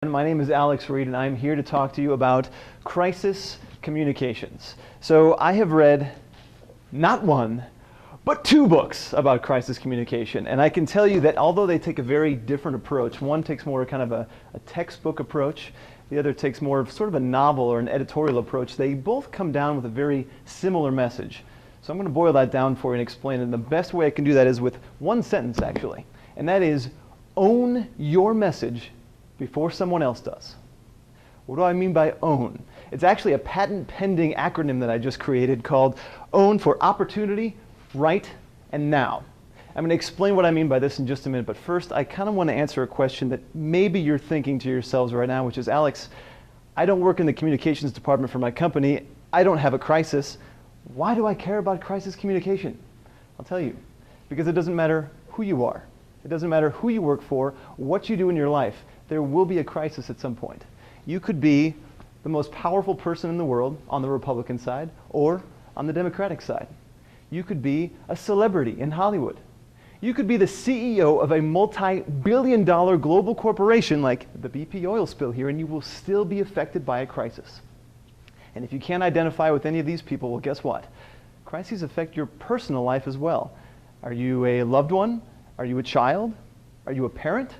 My name is Alex Reed, and I'm here to talk to you about crisis communications. So I have read not one, but two books about crisis communication. And I can tell you that although they take a very different approach, one takes more kind of a textbook approach, the other takes more of sort of a novel or an editorial approach, they both come down with a very similar message. So I'm going to boil that down for you and explain it. And the best way I can do that is with one sentence, actually. And that is, own your message before someone else does. What do I mean by own? It's actually a patent-pending acronym that I just created called OWN for Opportunity, Right, and Now. I'm going to explain what I mean by this in just a minute, but first I kind of want to answer a question that maybe you're thinking to yourselves right now, which is, Alex, I don't work in the communications department for my company. I don't have a crisis. Why do I care about crisis communication? I'll tell you. Because it doesn't matter who you are. It doesn't matter who you work for, what you do in your life. There will be a crisis at some point. You could be the most powerful person in the world on the Republican side or on the Democratic side. You could be a celebrity in Hollywood. You could be the CEO of a multi-billion-dollar global corporation like the BP oil spill here, and you will still be affected by a crisis. And if you can't identify with any of these people, well, guess what? Crises affect your personal life as well. Are you a loved one? Are you a child? Are you a parent?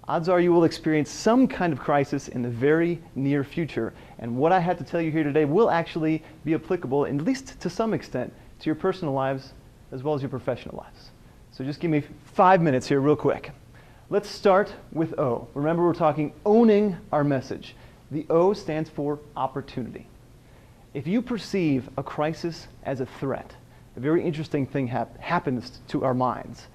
Odds are you will experience some kind of crisis in the very near future. And what I had to tell you here today will actually be applicable, at least to some extent, to your personal lives as well as your professional lives. So just give me 5 minutes here real quick. Let's start with O. Remember, we're talking owning our message. The O stands for opportunity. If you perceive a crisis as a threat, a very interesting thing happens to our minds.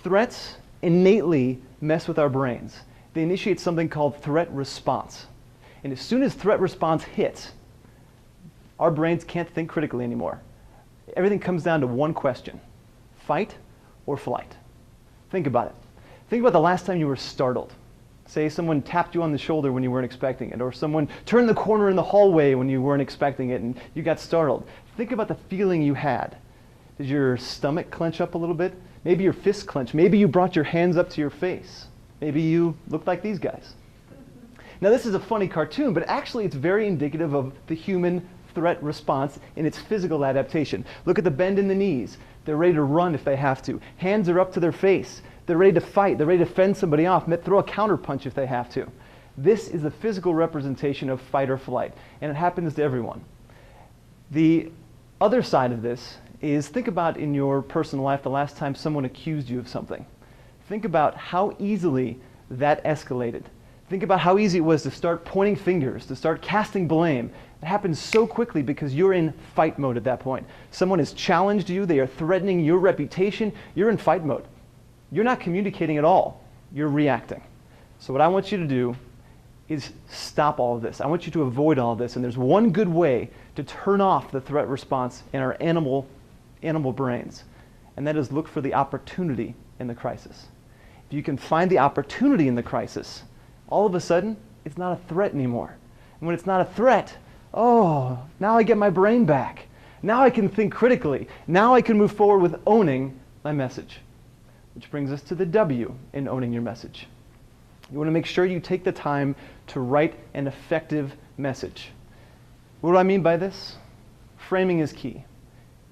Threats innately mess with our brains. They initiate something called threat response. And as soon as threat response hits, our brains can't think critically anymore. Everything comes down to one question: fight or flight. Think about it. Think about the last time you were startled. Say someone tapped you on the shoulder when you weren't expecting it, or someone turned the corner in the hallway when you weren't expecting it and you got startled. Think about the feeling you had. Did your stomach clench up a little bit? Maybe your fists clenched. Maybe you brought your hands up to your face. Maybe you looked like these guys. Now this is a funny cartoon, but actually it's very indicative of the human threat response in its physical adaptation. Look at the bend in the knees. They're ready to run if they have to. Hands are up to their face. They're ready to fight. They're ready to fend somebody off, throw a counter punch if they have to. This is the physical representation of fight or flight, and it happens to everyone. The other side of this is, think about in your personal life the last time someone accused you of something. Think about how easily that escalated. Think about how easy it was to start pointing fingers, to start casting blame. It happens so quickly because you're in fight mode at that point. Someone has challenged you, they are threatening your reputation, you're in fight mode. You're not communicating at all, you're reacting. So what I want you to do is stop all of this. I want you to avoid all of this, and there's one good way to turn off the threat response in our animal brains, and that is look for the opportunity in the crisis. If you can find the opportunity in the crisis, all of a sudden, it's not a threat anymore. And when it's not a threat, oh, now I get my brain back. Now I can think critically. Now I can move forward with owning my message. Which brings us to the W in owning your message. You want to make sure you take the time to write an effective message. What do I mean by this? Framing is key.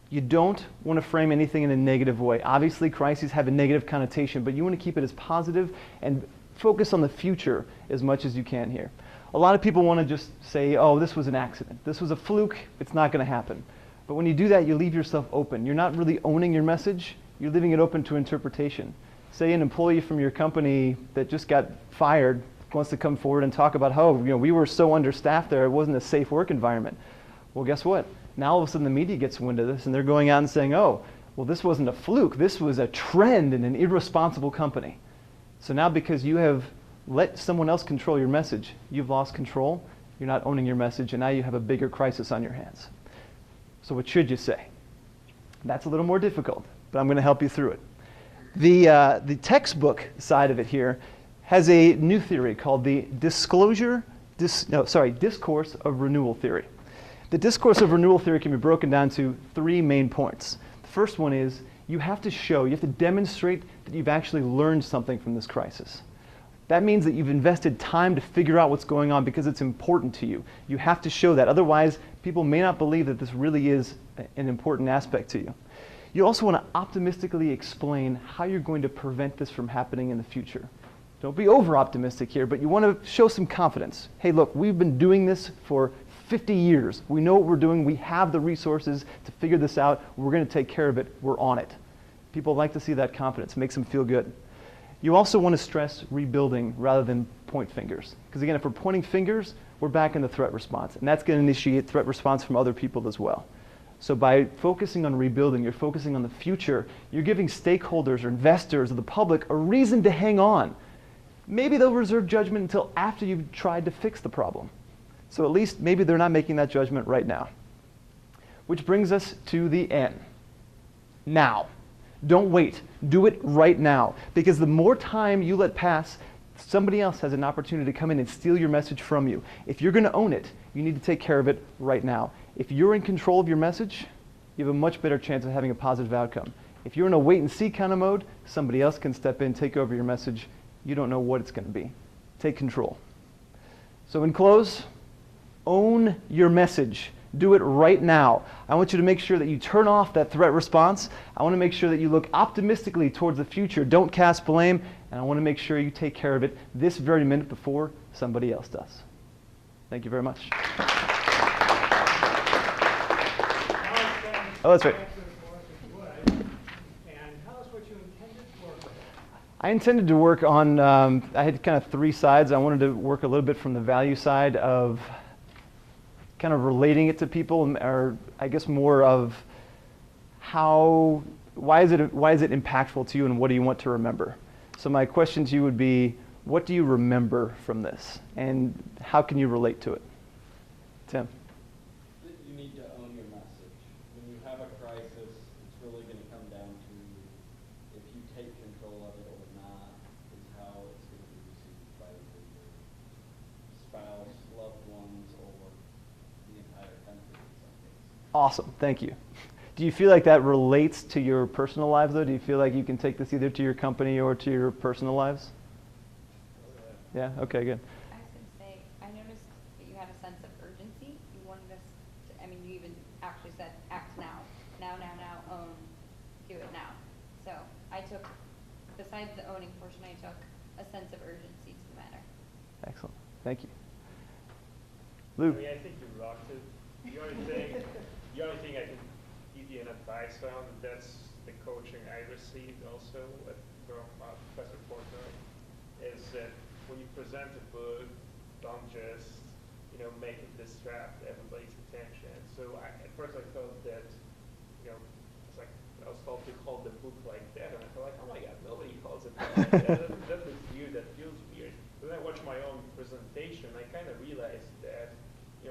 You don't want to frame anything in a negative way. Obviously, crises have a negative connotation, but you want to keep it as positive and focus on the future as much as you can here. A lot of people want to just say, oh, this was an accident. This was a fluke. It's not going to happen. But when you do that, you leave yourself open. You're not really owning your message. You're leaving it open to interpretation. Say an employee from your company that just got fired wants to come forward and talk about how, we were so understaffed there, it wasn't a safe work environment. Well, guess what? Now all of a sudden the media gets wind of this and they're going out and saying, oh, well, this wasn't a fluke. This was a trend in an irresponsible company. So now because you have let someone else control your message, you've lost control, you're not owning your message, and now you have a bigger crisis on your hands. So what should you say? That's a little more difficult, but I'm going to help you through it. The textbook side of it here has a new theory called the discourse of renewal theory. The discourse of renewal theory can be broken down to 3 main points. The first one is you have to demonstrate that you've actually learned something from this crisis. That means that you've invested time to figure out what's going on because it's important to you. You have to show that. Otherwise, people may not believe that this really is an important aspect to you. You also want to optimistically explain how you're going to prevent this from happening in the future. Don't be over-optimistic here, but you want to show some confidence. Hey, look, we've been doing this for 50 years. We know what we're doing. We have the resources to figure this out. We're going to take care of it. We're on it. People like to see that confidence. It makes them feel good. You also want to stress rebuilding rather than point fingers. Because again, if we're pointing fingers, we're back in the threat response. And that's going to initiate threat response from other people as well. So by focusing on rebuilding, you're focusing on the future. You're giving stakeholders or investors or the public a reason to hang on. Maybe they'll reserve judgment until after you've tried to fix the problem. So at least maybe they're not making that judgment right now. Which brings us to the N. Now. Don't wait. Do it right now. Because the more time you let pass, somebody else has an opportunity to come in and steal your message from you. If you're going to own it, you need to take care of it right now. If you're in control of your message, you have a much better chance of having a positive outcome. If you're in a wait and see kind of mode, somebody else can step in, take over your message. You don't know what it's going to be. Take control. So in close, own your message. Do it right now. I want you to make sure that you turn off that threat response. I want to make sure that you look optimistically towards the future. Don't cast blame. And I want to make sure you take care of it this very minute before somebody else does. Thank you very much. Oh, that's right. I intended to work on, I had kind of three sides. I wanted to work a little bit from the value side of kind of relating it to people, or I guess more of why is it impactful to you and what do you want to remember? So my question to you would be, what do you remember from this and how can you relate to it? Tim? You need to own your message. When you have a crisis, it's really going to come down to if you take control of it or not is how it's going to be received by your spouse, loved ones, or the entire country in some cases. Awesome, thank you. Do you feel like that relates to your personal lives though? Do you feel like you can take this either to your company or to your personal lives? Yeah, okay, good. I was going to say, I noticed that you had a sense of urgency. You wanted us to, I mean, you even actually said, act now. Now, own, do it now. So I took, besides the owning portion, I took a sense of urgency to the matter. Excellent, thank you. Lou? I think you rocked it. The only thing I can give you an advice on, that's the coaching I received also from Professor Portnoy, is that when you present a book, don't just make it distract everybody's attention. So at first I thought that it's like I was told to call the book like that, and I thought like, oh my God, nobody calls it like that. That looks weird. That feels weird. But then I watched my own presentation. I kind of realized that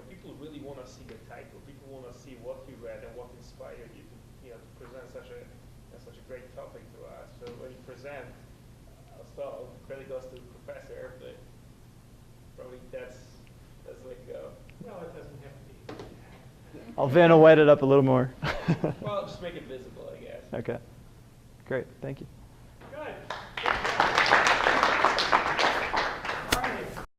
people really want to see the title. People want to see what you read and what inspired you to to present such a great topic to us. So when you present, so credit goes to the professor, but probably that's like well, it doesn't have to be. I'll Vanna White it up a little more. Well, just make it visible, I guess. Okay, great, thank you.